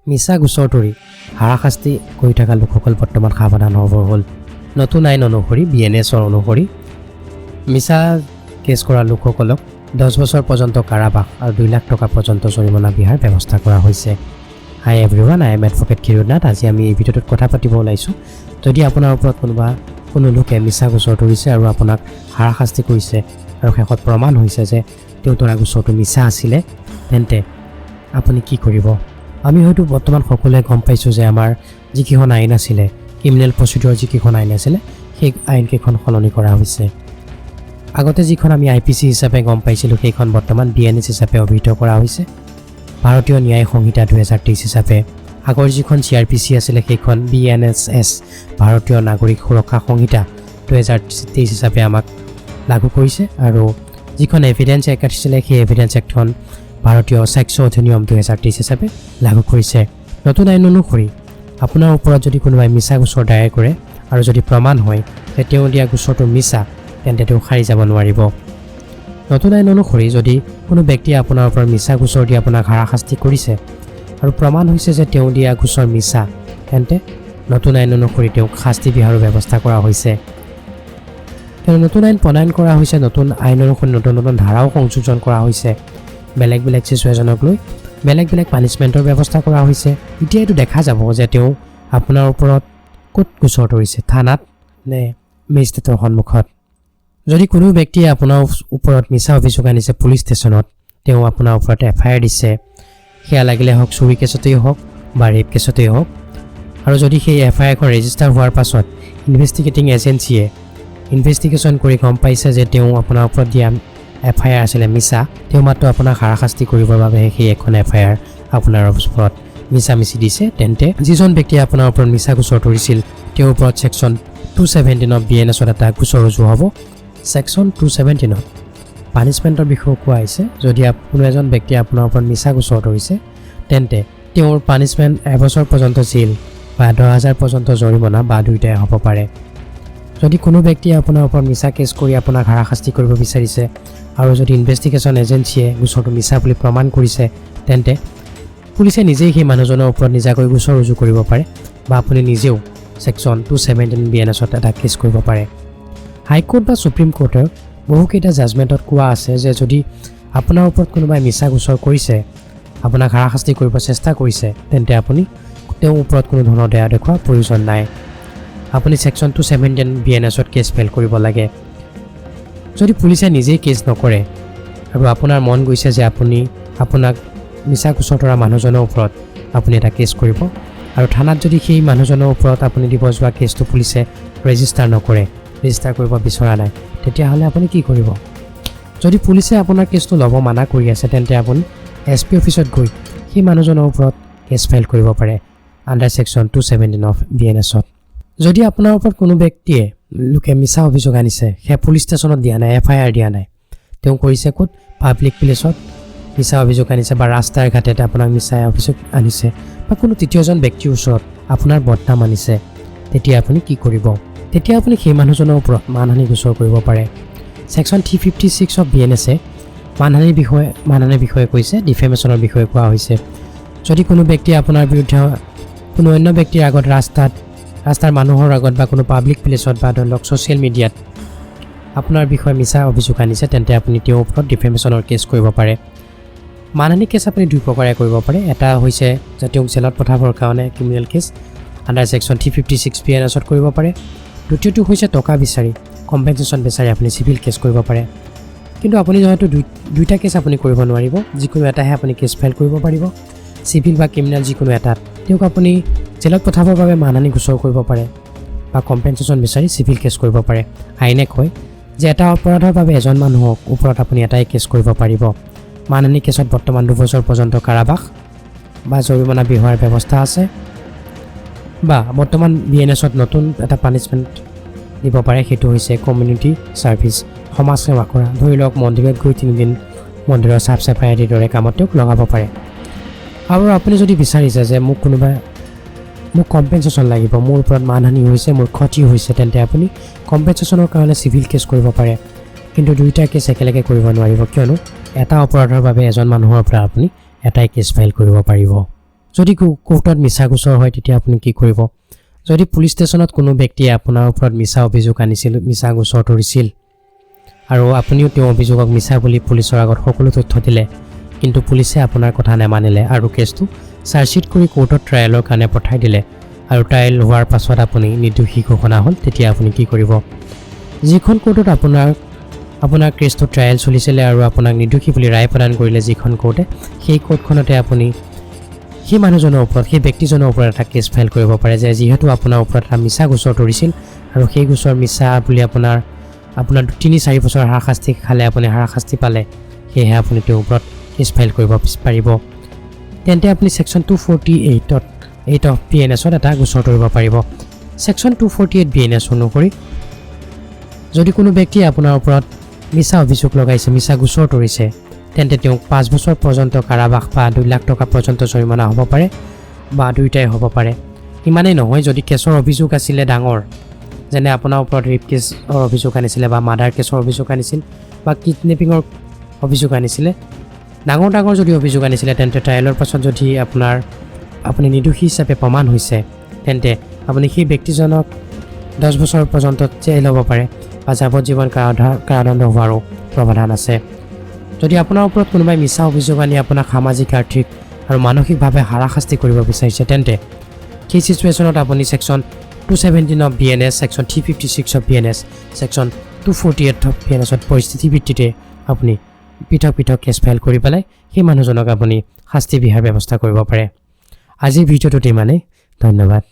মিছা গোচৰ তৰি হাৰাশাস্তি কৰি থকা লোকসকল বৰ্তমান সাৱধান হ'ব হ'ল। নতুন আইন অনুসৰি BNSৰ অনুসৰি মিছা কেছ কৰা লোকসকলক 10 বছৰ পৰ্যন্ত কাৰাবাস আৰু 2 লাখ টকা পৰ্যন্ত জৰিমনা বিহাৰ ব্যৱস্থা কৰা হৈছে। হাই এভৰিৱান, আই এম এডভোকেট কিৰণাথ। আজি আমি এই ভিডিঅ'টোত কথা পাতিব ওলাইছোঁ। যদি আপোনাৰ ওপৰত কোনো লোকে মিছা গোচৰ তৰিছে আৰু আপোনাক হাৰাশাস্তি কৰিছে আৰু শেষত প্ৰমাণ হৈছে যে তেওঁ তৰা গোচৰটো মিছা আছিলে, তেন্তে আপুনি কি কৰিব? আমি হয়তো বৰ্তমান সকলোৱে গম পাইছোঁ যে আমাৰ যিকেইখন আইন আছিলে, ক্ৰিমিনেল প্ৰচিডিউৰ যিকেইখন আইন আছিলে, সেই আইনকেইখন সলনি কৰা হৈছে। আগতে যিখন আমি IPC হিচাপে গম পাইছিলোঁ, সেইখন বৰ্তমান BNS হিচাপে অভিহিত কৰা হৈছে। ভাৰতীয় ন্যায় সংহিতা 2023 হিচাপে। আগৰ যিখন CRPC আছিলে সেইখন BNSS ভাৰতীয় নাগৰিক সুৰক্ষা সংহিতা 2023 হিচাপে আমাক লাগু কৰিছে। আৰু যিখন এভিডেন্স এক্ট আছিলে সেই এভিডেন্স এক্টখন ভাৰতীয় সাক্ষ্য অধিনিয়ম 2023 হিচাপে লাগু কৰিছে। নতুন আইন অনুসৰি আপোনাৰ ওপৰত যদি কোনোবাই মিছা গোচৰ দায়েৰ কৰে আৰু যদি প্ৰমাণ হয় যে তেওঁ দিয়া গোচৰটো মিছা, তেন্তে তেওঁ সাৰি যাব নোৱাৰিব। নতুন আইন অনুসৰি যদি কোনো ব্যক্তিয়ে আপোনাৰ ওপৰত মিছা গোচৰ দি আপোনাক হাৰাশাস্তি কৰিছে আৰু প্ৰমাণ হৈছে যে তেওঁ দিয়া গোচৰ মিছা, তেন্তে নতুন আইন অনুসৰি তেওঁক শাস্তি বিহাৰৰ ব্যৱস্থা কৰা হৈছে। নতুন আইন প্ৰণয়ন কৰা হৈছে। নতুন আইন অনুসৰি নতুন নতুন ধাৰাও সংযোজন কৰা হৈছে। বেলেগ বেলেগ চিচুৱেশ্যনক লৈ বেলেগ বেলেগ পানিছমেণ্টৰ ব্যৱস্থা কৰা হৈছে। এতিয়া এইটো দেখা যাব যে তেওঁ আপোনাৰ ওপৰত ক'ত গোচৰ তৰিছে, থানাত নে মেজিষ্ট্ৰেটৰ সন্মুখত। যদি কোনো ব্যক্তিয়ে আপোনাৰ ওপৰত মিছা অভিযোগ আনিছে পুলিচ ষ্টেচনত, তেওঁ আপোনাৰ ওপৰত FIR দিছে, সেয়া লাগিলে হওক চুৰি কেছতেই হওক বা ৰেপ কেছতেই হওক, আৰু যদি সেই FIRখন ৰেজিষ্টাৰ হোৱাৰ পাছত ইনভেষ্টিগেটিং এজেঞ্চিয়ে ইনভেষ্টিগেশ্যন কৰি গম পাইছে যে তেওঁ আপোনাৰ ওপৰত দিয়া FIR আছিলে মিছা, তেওঁ মাত্ৰ আপোনাক হাৰাশাস্তি কৰিবৰ বাবেহে সেই এখন FIR আপোনাৰ ওপৰত মিছামিছি দিছে, তেন্তে যিজন ব্যক্তিয়ে আপোনাৰ ওপৰত মিছা গোচৰ তৰিছিল তেওঁৰ ওপৰত ছেকশ্যন 217 অফ BNSত এটা গোচৰ ৰুজু হ'ব। ছেকশ্যন 217ত পানিছমেণ্টৰ বিষয়ে কোৱা হৈছে। যদি কোনো এজন ব্যক্তিয়ে আপোনাৰ ওপৰত মিছা গোচৰ তৰিছে, তেন্তে তেওঁৰ পানিছমেণ্ট 1 বছৰ পৰ্যন্ত জেল বা 10,000 পৰ্যন্ত জৰিমনা বা দুয়োটাই হ'ব পাৰে। যদি কোনো ব্যক্তিয়ে আপোনাৰ ওপৰত মিছা কেছ কৰি আপোনাক হাৰাশাস্তি কৰিব বিচাৰিছে আৰু যদি ইনভেষ্টিগেশ্যন এজেঞ্চিয়ে গোচৰটো মিছা বুলি প্ৰমাণ কৰিছে, তেন্তে পুলিচে নিজেই সেই মানুহজনৰ ওপৰত নিজাকৈ গোচৰ ৰুজু কৰিব পাৰে বা আপুনি নিজেও ছেকশ্যন 217 BNSত এটা কেছ কৰিব পাৰে। হাইকোৰ্ট বা ছুপ্ৰিম কোৰ্টৰ বহুকেইটা জাজমেণ্টত কোৱা আছে যে যদি আপোনাৰ ওপৰত কোনোবাই মিছা গোচৰ কৰিছে, আপোনাক হাৰাশাস্তি কৰিব চেষ্টা কৰিছে, তেন্তে আপুনি তেওঁৰ ওপৰত কোনো ধৰণৰ দয়া দেখুওৱাৰ প্ৰয়োজন নাই। আপুনি ছেকশ্যন 217 BNSত কেছ ফাইল কৰিব লাগে। যদি পুলিচে নিজেই কেছ নকৰে আৰু আপোনাৰ মন গৈছে যে আপোনাক মিছা গোচৰ তৰা মানুহজনৰ ওপৰত আপুনি এটা কেছ কৰিব, আৰু থানাত যদি সেই মানুহজনৰ ওপৰত আপুনি দিব যোৱা কেছটো পুলিচে ৰেজিষ্টাৰ কৰিব বিচৰা নাই, তেতিয়াহ'লে আপুনি কি কৰিব? যদি পুলিচে আপোনাৰ কেছটো ল'ব মানা কৰি আছে, তেন্তে আপুনি SP অফিচত গৈ সেই মানুহজনৰ ওপৰত কেছ ফাইল কৰিব পাৰে আণ্ডাৰ ছেকশ্যন 217 অফ BNSত। যদি আপোনাৰ ওপৰত কোনো ব্যক্তিয়ে লোকে মিছা অভিযোগ আনিছে, সেয়া পুলিচ ষ্টেচনত দিয়া নাই, FIR দিয়া নাই, তেওঁ কৰিছে ক'ত? পাব্লিক প্লেচত মিছা অভিযোগ আনিছে বা ৰাস্তাৰ ঘাটতে আপোনাক মিছা অভিযোগ আনিছে বা কোনো তৃতীয়জন ব্যক্তিৰ ওচৰত আপোনাৰ বদনাম আনিছে, তেতিয়া আপুনি কি কৰিব? তেতিয়া আপুনি সেই মানুহজনৰ ওপৰত মানহানি গোচৰ কৰিব পাৰে। ছেকশ্যন 356 অফ BNSে মানহানিৰ বিষয়ে কৈছে, ডিফেমেশ্যনৰ বিষয়ে কোৱা হৈছে। যদি কোনো ব্যক্তিয়ে আপোনাৰ বিৰুদ্ধে কোনো অন্য ব্যক্তিৰ আগত ৰাস্তাৰ মানুহৰ আগত বা কোনো পাব্লিক প্লেচত বা ধৰি লওক ছ'চিয়েল মিডিয়াত আপোনাৰ বিষয়ে মিছা অভিযোগ আনিছে, তেন্তে আপুনি তেওঁৰ ওপৰত ডিফেমেশ্যনৰ কেছ কৰিব পাৰে। মানহানি কেছ আপুনি 2 প্ৰকাৰে কৰিব পাৰে। এটা হৈছে যে তেওঁক জেলত পঠাবৰ কাৰণে ক্ৰিমিনেল কেছ আণ্ডাৰ ছেকশ্যন 356 BNSত কৰিব পাৰে। দ্বিতীয়টো হৈছে টকা বিচাৰি কম্পেনচেশ্যন বিচাৰি আপুনি চিভিল কেছ কৰিব পাৰে। কিন্তু আপুনি হয়তো দুইটা কেছ আপুনি কৰিব নোৱাৰিব, যিকোনো এটাহে আপুনি কেছ ফাইল কৰিব পাৰিব। চিভিল বা ক্ৰিমিনেল যিকোনো এটাত তেওঁক আপুনি জেলত পঠাবৰ বাবে মানহানি গোচৰ কৰিব পাৰে বা কম্পেনচেশ্যন বিচাৰি চিভিল কেছ কৰিব পাৰে। আইনে কয় যে এটা অপৰাধৰ বাবে এজন মানুহক ওপৰত আপুনি এটাই কেছ কৰিব পাৰিব। মানহানি কেছত বৰ্তমান 2 বছৰ পৰ্যন্ত কাৰাবাস বা জৰিমনা বিহাৰ ব্যৱস্থা আছে, বা বৰ্তমান BNSত নতুন এটা পানিছমেণ্ট দিব পাৰে, সেইটো হৈছে কমিউনিটি ছাৰ্ভিচ, সমাজ সেৱা কৰা। ধৰি লওক মন্দিৰত গৈ 3 দিন মন্দিৰৰ চাফ চাফাই আদিৰ দৰে কামত তেওঁক লগাব পাৰে। আৰু আপুনি যদি বিচাৰিছে যে মোক কম্পেনচেশ্যন লাগিব, মোৰ ওপৰত মানহানি হৈছে, মোৰ ক্ষতি হৈছে, তেন্তে আপুনি কম্পেনচেশ্যনৰ কাৰণে চিভিল কেছ কৰিব পাৰে। কিন্তু দুইটা কেছ একেলগে কৰিব নোৱাৰিব, কিয়নো এটা অপৰাধৰ বাবে এজন মানুহৰ পৰা আপুনি এটাই কেছ ফাইল কৰিব পাৰিব। যদি কোৰ্টত মিছা গোচৰ হয় তেতিয়া আপুনি কি কৰিব যদি পুলিচ ষ্টেচনত কোনো ব্যক্তিয়ে আপোনাৰ ওপৰত মিছা অভিযোগ আনিছিল মিছা গোচৰ তৰিছিল আৰু আপুনিও তেওঁ অভিযোগক মিছা বুলি পুলিচৰ আগত সকলো তথ্য দিলে কিন্তু পুলিচে আপোনাৰ কথা নেমানিলে আৰু কেছটো চাৰ্জশিট কৰি কোৰ্টত ট্ৰায়েলৰ কাৰণে পঠাই দিলে আৰু ট্ৰায়েল হোৱাৰ পাছত আপুনি নিৰ্দোষী ঘোষণা হ'ল তেতিয়া আপুনি কি কৰিব যিখন কোৰ্টত আপোনাৰ কেছটো ট্ৰায়েল চলিছিলে আৰু আপোনাক নিৰ্দোষী বুলি ৰায় প্ৰদান কৰিলে যিখন কোৰ্টে সেই কোৰ্টখনতে আপুনি সেই মানুহজনৰ ওপৰত সেই ব্যক্তিজনৰ ওপৰত এটা কেছ ফাইল কৰিব পাৰে যে যিহেতু আপোনাৰ ওপৰত এটা মিছা গোচৰ তৰিছিল আৰু সেই গোচৰ মিছা বুলি আপোনাৰ 3-4 বছৰ হাৰাশাস্তি খালে আপুনি হাৰাশাস্তি পালে সেয়েহে আপুনি তেওঁৰ ওপৰত কেছ ফাইল কৰিব পাৰিব তেন্তে আপুনি সেকশন 248 অফ বিএনএছত এটা গোচৰ তৰিব পাৰিব সেকশন 248 বিএনএছ অনুসৰি যদি কোনো ব্যক্তিয়ে আপোনাৰ ওপৰত মিছা অভিযোগ লগাইছে মিছা গোচৰ তৰিছে তেন্তে তেওঁক 5 বছৰ পৰ্যন্ত কাৰাবাস বা 2 লাখ টকা পৰ্যন্ত জৰিমনা হ'ব পাৰে বা দুইটাই হ'ব পাৰে ইমানেই নহয় যদি কেছৰ অভিযোগ আছিলে ডাঙৰ যেনে আপোনাৰ ওপৰত ৰেপ কেছৰ অভিযোগ আনিছিলে বা মাৰ্ডাৰ কেছৰ অভিযোগ আনিছিল বা কিডনেপিঙৰ অভিযোগ আনিছিলে ডাঙৰ যদি অভিযোগ আনিছিলে তেন্তে ট্ৰায়েলৰ পাছত যদি আপুনি নিৰ্দোষী হিচাপে প্ৰমাণ হৈছে তেন্তে আপুনি সেই ব্যক্তিজনক 10 বছৰ পৰ্যন্ত জেল হ'ব পাৰে বা যাৱজ্জীৱন কাৰাদণ্ড হোৱাৰো প্ৰাৱধান আছে যদি আপোনাৰ ওপৰত কোনোবাই মিছা অভিযোগ আনি আপোনাক সামাজিক আৰ্থিক আৰু মানসিকভাৱে হাৰাশাস্তি কৰিব বিচাৰিছে তেন্তে সেই সিচুৱেশ্যনত আপুনি section 217 of BNS section 356 of BNS section 248 of বিএনএছত পৰিস্থিতি ভিত্তিতে আপুনি পৃথক কেছ ফাইল কৰি পেলাই সেই মানুহজনক আপুনি শাস্তি বিহাৰ ব্যৱস্থা কৰিব পাৰে আজিৰ ভিডিঅ'টোত ইমানেই ধন্যবাদ